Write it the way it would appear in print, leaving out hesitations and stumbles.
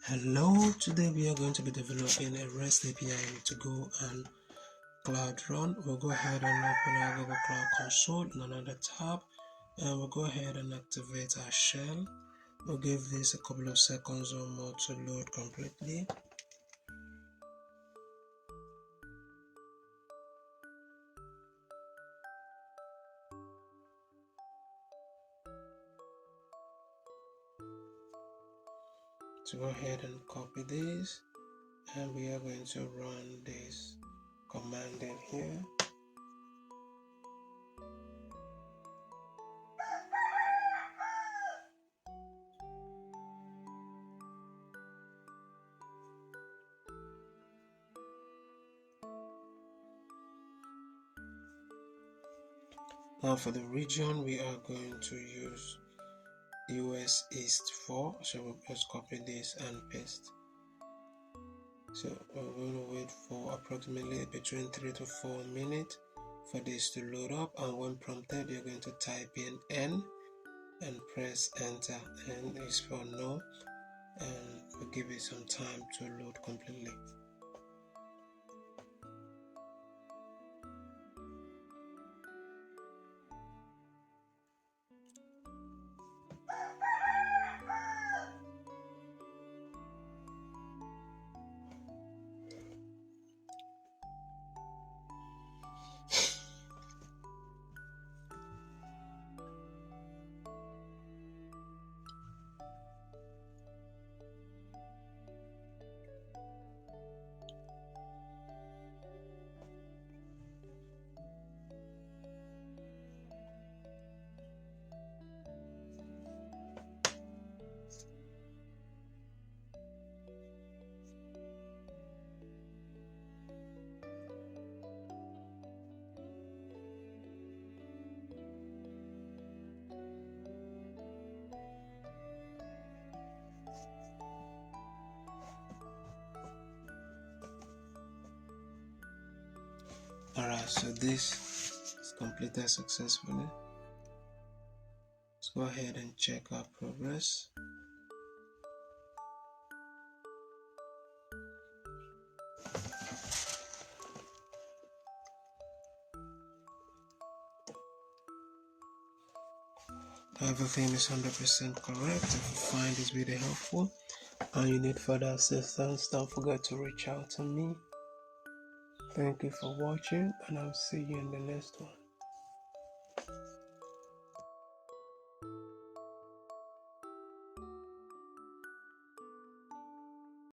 Hello, today we are going to be developing a REST API to go and Cloud Run. We'll go ahead and open our Google Cloud Console in another tab, and we'll go ahead and activate our shell. We'll give this a couple of seconds or more to load completely. So go ahead and copy this, and we are going to run this command in here. Now for the region, we are going to use US East 4, so we'll just copy this and paste. So we're going to wait for approximately between 3 to 4 minutes for this to load up, and when prompted you're going to type in N and press enter. N is for no, and we'll give it some time to load completely. Alright, so this is completed successfully. Let's go ahead and check our progress. Everything is 100% correct. If you find this video helpful and you need further assistance, don't forget to reach out to me. Thank you for watching, and I'll see you in the next one.